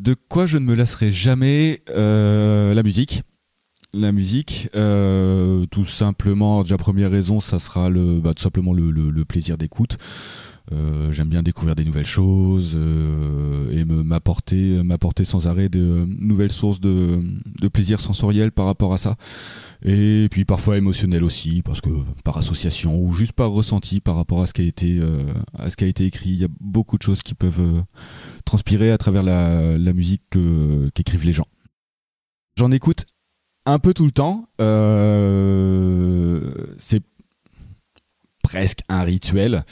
De quoi je ne me lasserai jamais, la musique. La musique, tout simplement, déjà première raison, ça sera tout simplement le plaisir d'écoute. J'aime bien découvrir des nouvelles choses et m'apporter sans arrêt de nouvelles sources de plaisir sensoriel par rapport à ça. Et puis parfois émotionnel aussi, parce que par association ou juste par ressenti par rapport à ce qui a été écrit. Il y a beaucoup de choses qui peuvent transpirer à travers la musique qu'écrivent les gens. J'en écoute un peu tout le temps. C'est presque un rituel.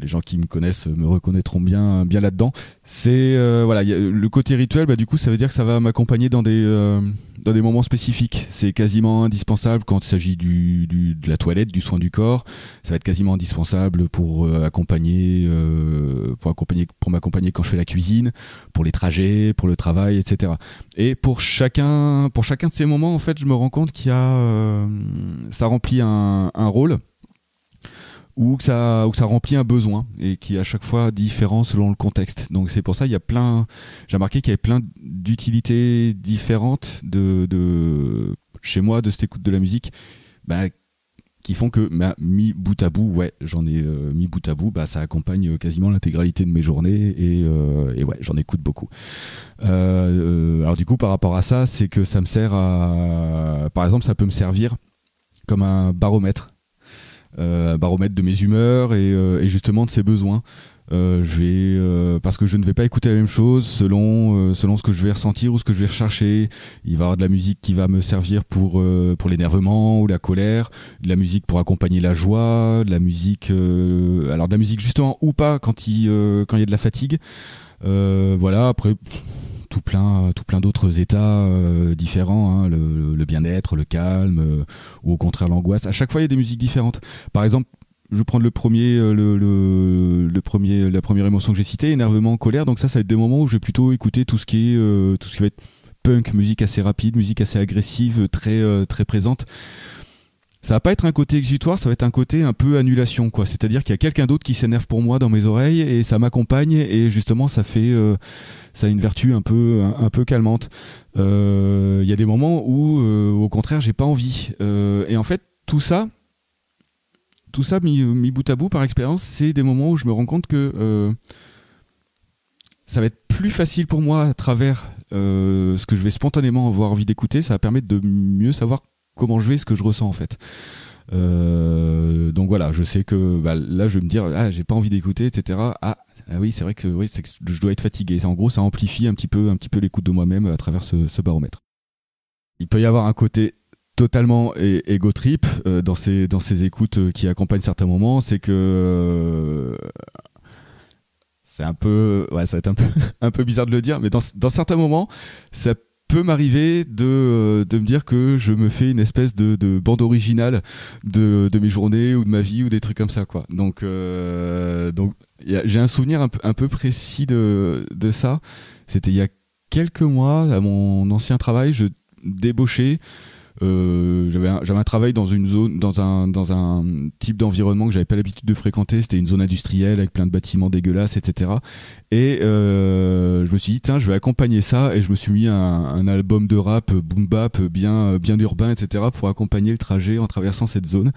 Les gens qui me connaissent me reconnaîtront bien là-dedans. C'est voilà, le côté rituel, du coup, ça veut dire que ça va m'accompagner dans des moments spécifiques. C'est quasiment indispensable quand il s'agit de la toilette, du soin du corps. Ça va être quasiment indispensable pour m'accompagner quand je fais la cuisine, pour les trajets, pour le travail, etc. Et pour chacun de ces moments, en fait, je me rends compte qu'il y a ça remplit un rôle. Ou que ça remplit un besoin et qui est à chaque fois différent selon le contexte. Donc c'est pour ça j'ai remarqué qu'il y avait plein d'utilités différentes chez moi de cette écoute de la musique, qui font que mis bout à bout, mis bout à bout, ça accompagne quasiment l'intégralité de mes journées et ouais, j'en écoute beaucoup. Alors du coup, par rapport à ça, c'est que ça me sert par exemple, ça peut me servir comme un baromètre de mes humeurs et justement de ses besoins. Parce que je ne vais pas écouter la même chose selon ce que je vais ressentir ou ce que je vais rechercher. Il va y avoir de la musique qui va me servir pour l'énervement ou la colère, de la musique pour accompagner la joie, de la musique justement ou pas quand il y a de la fatigue. Voilà, après tout plein d'autres états différents, hein, le bien-être, le calme, ou au contraire l'angoisse. À chaque fois, il y a des musiques différentes. Par exemple, je vais prendre la première émotion que j'ai citée, énervement, colère. Donc ça va être des moments où je vais plutôt écouter tout ce qui va être punk, musique assez rapide, musique assez agressive, très présente. Ça va pas être un côté exutoire, ça va être un côté un peu annulation, quoi. C'est-à-dire qu'il y a quelqu'un d'autre qui s'énerve pour moi dans mes oreilles et ça m'accompagne et justement ça a une vertu un peu calmante. Il y a des moments où au contraire j'ai pas envie. Et en fait tout ça mis bout à bout par expérience, c'est des moments où je me rends compte que ça va être plus facile pour moi à travers ce que je vais spontanément avoir envie d'écouter. Ça va permettre de mieux savoir comment je vais, ce que je ressens en fait. Donc voilà, je sais que là je vais me dire j'ai pas envie d'écouter, etc. Ah oui, c'est vrai que c'est que je dois être fatigué. En gros, ça amplifie un petit peu l'écoute de moi-même à travers ce baromètre. Il peut y avoir un côté totalement ego trip dans ces écoutes qui accompagnent certains moments. C'est que c'est un peu, ça va être un peu bizarre de le dire, mais dans certains moments, ça peut m'arriver de me dire que je me fais une espèce de bande originale de mes journées ou de ma vie ou des trucs comme ça, quoi. Donc j'ai un souvenir un peu précis de ça. C'était il y a quelques mois à mon ancien travail, je débauchais. J'avais un travail dans une zone, dans un type d'environnement que j'avais pas l'habitude de fréquenter. C'était une zone industrielle avec plein de bâtiments dégueulasses, etc. Et je me suis dit tiens, je vais accompagner ça, et je me suis mis un album de rap boom bap bien urbain, etc. pour accompagner le trajet en traversant cette zone.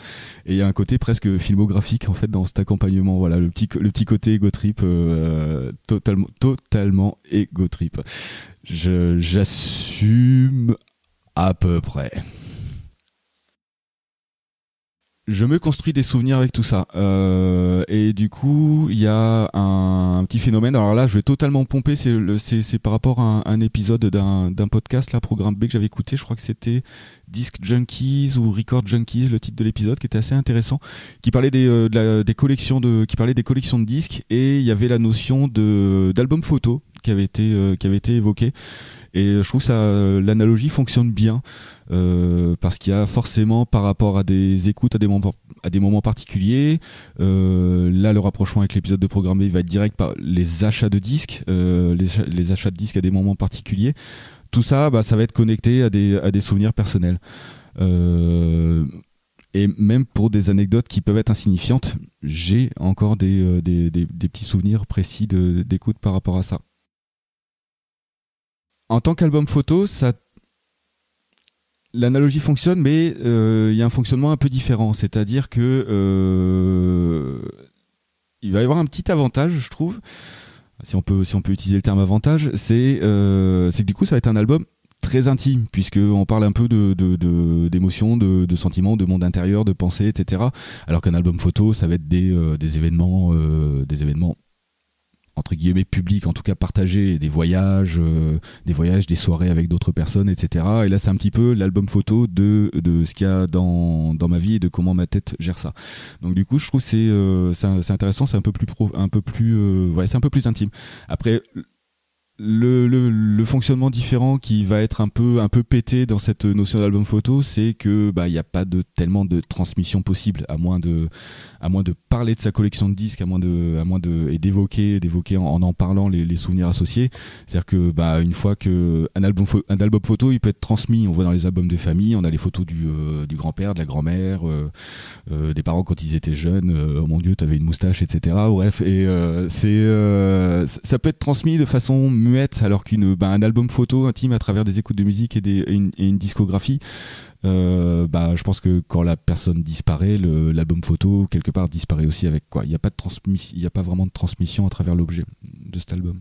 Et il y a un côté presque filmographique en fait dans cet accompagnement. Voilà, le petit côté ego trip, totalement ego trip. J'assume à peu près. Je me construis des souvenirs avec tout ça. Et du coup, il y a un petit phénomène. Alors là, je vais totalement pomper. C'est par rapport à un épisode d'un podcast, là, Programme B, que j'avais écouté. Je crois que c'était Disc Junkies ou Record Junkies, le titre de l'épisode, qui était assez intéressant, qui parlait des collections de disques, et il y avait la notion d'album photo qui avait été évoquée. Et je trouve que l'analogie fonctionne bien, parce qu'il y a forcément, par rapport à des écoutes à des moments particuliers, là le rapprochement avec l'épisode de Programme B va être direct par les achats de disques, les achats de disques à des moments particuliers. Tout ça, ça va être connecté à des souvenirs personnels. Et même pour des anecdotes qui peuvent être insignifiantes, j'ai encore des petits souvenirs précis d'écoute par rapport à ça. En tant qu'album photo, l'analogie fonctionne, mais il y a un fonctionnement un peu différent. C'est-à-dire que il va y avoir un petit avantage, je trouve, si on peut utiliser le terme avantage, c'est que du coup, ça va être un album très intime, puisqu'on parle un peu d'émotions, de sentiments, de monde intérieur, de pensées, etc. Alors qu'un album photo, ça va être des événements entre guillemets publics, en tout cas partagés, des voyages, des soirées avec d'autres personnes, etc. Et là, c'est un petit peu l'album photo de ce qu'il y a dans ma vie et de comment ma tête gère ça. Donc du coup, je trouve que c'est intéressant, c'est un peu plus c'est un peu plus intime. Après, le fonctionnement différent qui va être un peu pété dans cette notion d'album photo, c'est que il y a pas tellement de transmission possible, à moins de parler de sa collection de disques, à moins de et d'évoquer en parlant les souvenirs associés. C'est-à-dire que une fois que un album photo, il peut être transmis. On voit dans les albums de famille, on a les photos du grand-père, de la grand-mère, des parents quand ils étaient jeunes. Oh mon Dieu, t'avais une moustache, etc. Bref, et ça peut être transmis de façon muette, alors un album photo intime à travers des écoutes de musique et une discographie, je pense que quand la personne disparaît, l'album photo quelque part disparaît aussi avec quoi. Il n'y a pas vraiment de transmission à travers l'objet de cet album.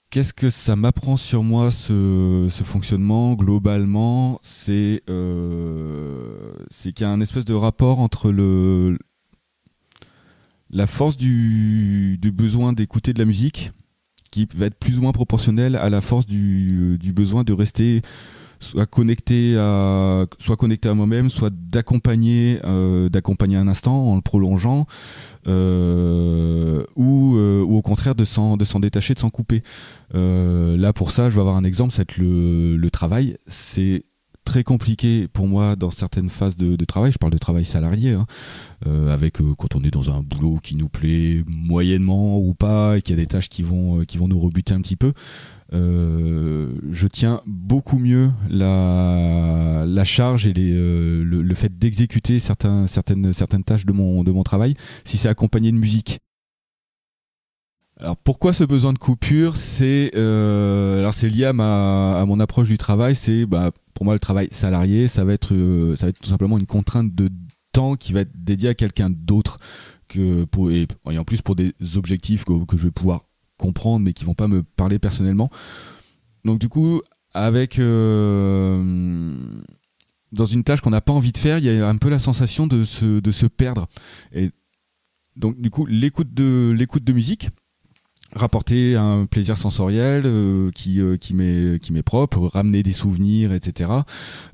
Qu'est-ce que ça m'apprend sur moi, ce fonctionnement globalement? C'est qu'il y a un espèce de rapport entre la force du besoin d'écouter de la musique, qui va être plus ou moins proportionnel à la force du besoin de rester soit connecté à moi-même, soit d'accompagner un instant en le prolongeant, ou au contraire de s'en détacher, de s'en couper. Là, pour ça, je vais avoir un exemple, c'est le travail. C'est très compliqué pour moi dans certaines phases de travail. Je parle de travail salarié, hein, quand on est dans un boulot qui nous plaît moyennement ou pas, et qu'il y a des tâches qui vont nous rebuter un petit peu. Je tiens beaucoup mieux la charge et le fait d'exécuter certaines tâches de mon travail si c'est accompagné de musique. Alors pourquoi ce besoin de coupure? C'est lié à mon approche du travail. C'est pour moi le travail salarié, ça va être tout simplement une contrainte de temps qui va être dédiée à quelqu'un d'autre, et en plus pour des objectifs que je vais pouvoir comprendre mais qui vont pas me parler personnellement. Donc du coup, avec dans une tâche qu'on n'a pas envie de faire, il y a un peu la sensation de se perdre. Et donc du coup, l'écoute de musique rapporter un plaisir sensoriel qui m'est propre, ramener des souvenirs, etc.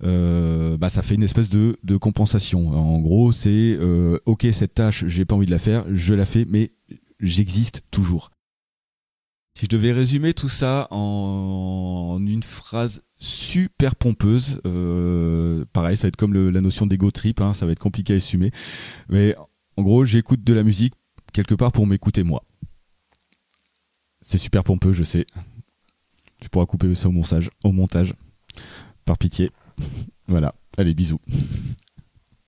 Ça fait une espèce de compensation. En gros, c'est ok, cette tâche, j'ai pas envie de la faire, je la fais, mais j'existe toujours. Si je devais résumer tout ça en une phrase super pompeuse, pareil, ça va être comme la notion d'ego trip, hein, ça va être compliqué à assumer, mais en gros, j'écoute de la musique quelque part pour m'écouter moi. C'est super pompeux, je sais. Tu pourras couper ça au montage. Par pitié. Voilà. Allez, bisous.